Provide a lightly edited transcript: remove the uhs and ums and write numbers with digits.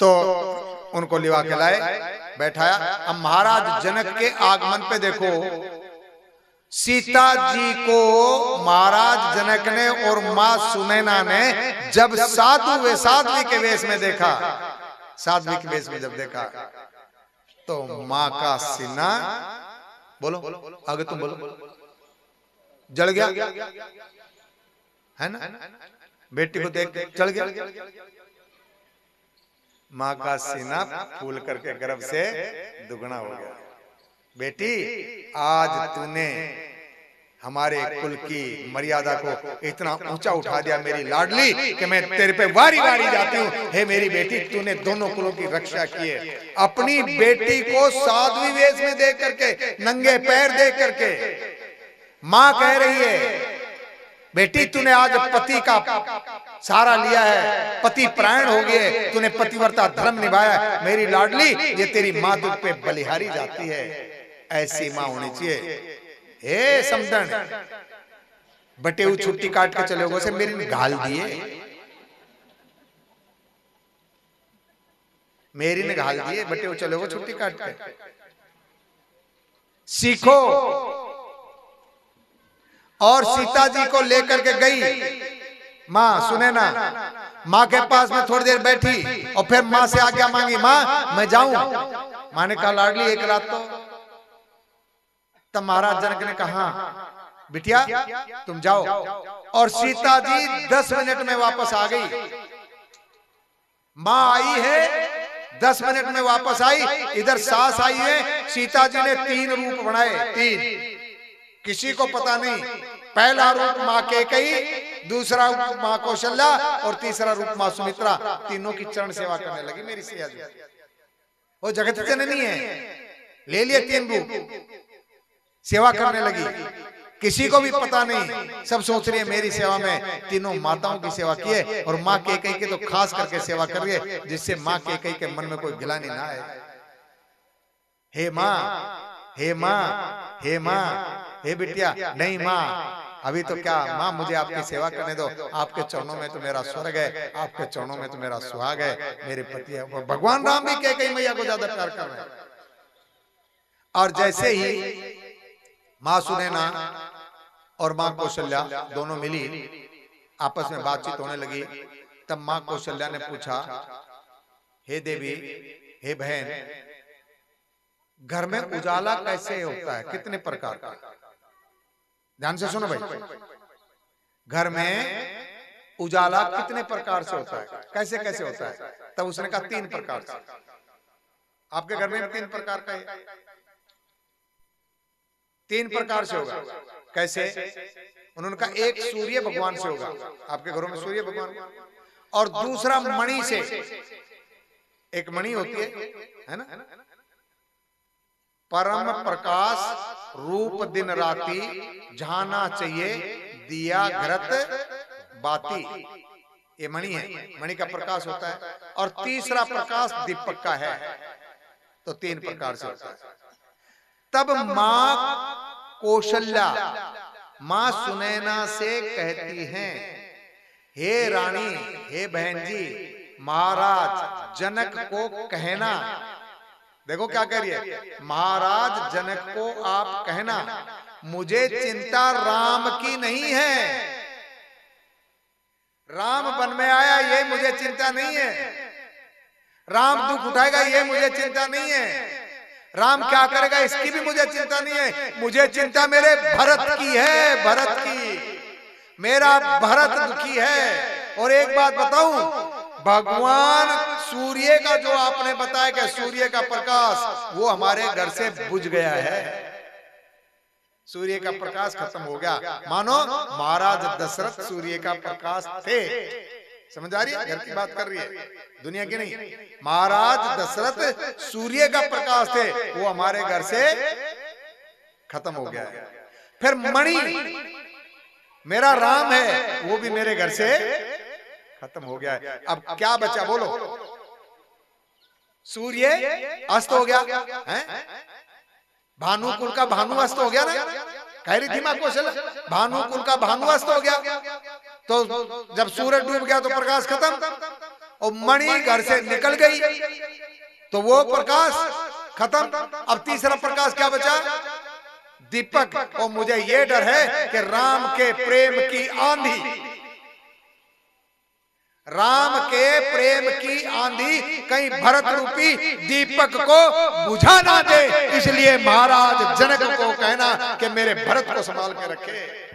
तो उनको लिवा के लाए, बैठाया। अब महाराज जनक के आगमन पे देखो, सीता जी को महाराज जनक ने और मां सुनैना ने जब साध्वी के वेश में देखा, साध्वी के वेश में जब देखा, तो मां का सीना, बोलो आगे तुम बोलो, जल गया है ना, बेटी को देख चढ़ गया। मां का सीना फूल करके गर्भ से दुगना हो गया। बेटी आज तूने हमारे कुल की मर्यादा को इतना ऊंचा उठा दिया मेरी लाडली, कि मैं तेरे पे वारी वारी जाती हूँ। हे मेरी बेटी, तूने दोनों कुलों की रक्षा की है। अपनी बेटी को साध्वी वेश में देख करके, नंगे पैर देख करके मां कह रही है, बेटी तूने आज पति का सहारा लिया है, पति प्राण हो गए, तूने पतिव्रता धर्म निभाया। मेरी लाडली, ये तेरी मां तुझ पे बलिहारी जाती है। ऐसी मां होनी चाहिए। हे समदन, बटे हुई छुट्टी काट के चले गए से मेरी गाल दिए, मेरी ने गाल दिए, बटे हुए चले गए छुट्टी काट के। सीखो। और सीता जी को लेकर के गई मां सुनैना, मां के पास में थोड़ी देर बैठी और फिर मां से आज्ञा मांगी, मां मैं जाऊं। मां ने कहा लाडली एक रात तो। तब महाराज जनक ने कहा बिटिया तुम जाओ। और सीता जी 10 मिनट में वापस आ गई। मां आई है, 10 मिनट में वापस आई। इधर सास आई है। सीता जी ने 3 रूप बनाए, 3, किसी को पता नहीं। पहला रूप मां कैकेयी, दूसरा रूप मां कौशल्या और तीसरा रूप मां सुमित्रा। तीनों की चरण सेवा करने लगी मेरी सैया जी। वो जगत जननी है, ले लिए 3 रूप, सेवा करने लगी। किसी को भी पता नहीं, सब सोच रही है मेरी सेवा में तीनों माताओं की सेवा की है। और मां कैकेयी की तो खास करके सेवा कर रही है, जिससे मां कैकेयी के मन में कोई गिलानी ना आए। हे मां, हे मां, हे मां, हे बिटिया, नहीं मां अभी तो क्या, मां मुझे आपकी सेवा करने दो। आपके चरणों में तो मेरा स्वर्ग है, आपके चरणों में तो मेरा सुहाग है। मेरे पति है। भगवान राम भी कैकेयी मैया को ज्यादा प्यार कर रहे हैं। और जैसे ही मां सुनैना और मां कौशल्या दोनों मिली, आपस में बातचीत होने लगी। तब मां कौशल्या ने पूछा, हे देवी, हे बहन, घर में उजाला कैसे होता है, कितने प्रकार का? ध्यान से सुनो भाई, घर में उजाला कितने प्रकार से होता है, कैसे कैसे होता है? तब उसने कहा 3 प्रकार से। आपके घर में 3 प्रकार का है, 3 प्रकार से होगा। कैसे? उन्होंने कहा एक सूर्य भगवान से होगा, आपके घरों में सूर्य भगवान, और दूसरा मणि से। एक मणि होती है ना, परम प्रकाश रूप दिन राती, झाना चाहिए दिया घृत बाती। ये मणि है, मणि का प्रकाश होता है। और तीसरा प्रकाश दीपक का है। तो 3 प्रकार से होता है। तब मां कौशल्या मां सुनैना से कहती हैं, हे रानी, हे बहन जी, महाराज जनक को कहना। देखो क्या कह रही है, महाराज जनक को आप कहना, मुझे चिंता राम की नहीं है। राम वन में आया ये मुझे चिंता नहीं है। राम दुख उठाएगा ये मुझे चिंता नहीं है। राम क्या करेगा इसकी भी मुझे चिंता नहीं है। मुझे चिंता मेरे भरत की है, भरत की। मेरा भरत दुखी है। और एक बात बताऊं, भगवान सूर्य का जो आपने बताया कि सूर्य का प्रकाश, वो हमारे घर से बुझ गया है। सूर्य का प्रकाश खत्म हो गया। मानो महाराज दशरथ सूर्य का प्रकाश थे। समझ आ रही है? घर की बात कर रही है, दुनिया की नहीं। महाराज दशरथ सूर्य का प्रकाश थे, वो हमारे घर से खत्म हो गया है। फिर मणि मेरा राम है, वो भी मेरे घर से खत्म हो गया है। अब क्या बचा बोलो? सूर्य अस्त हो गया है, भानुकुल का भानु अस्त हो गया ना, कह रही थी मां कौशल्या, भानुकुल का भानु अस्त हो गया। तो जब सूरज डूब गया तो प्रकाश खत्म। और मणि घर से निकल गई तो वो प्रकाश खत्म। अब तीसरा प्रकाश क्या बचा? दीपक। और मुझे ये डर है कि राम के प्रेम की आंधी, राम के प्रेम की आंधी कहीं भरत रूपी दीपक को बुझा ना दे, इसलिए महाराज जनक को कहना कि मेरे भरत को संभाल के रखे।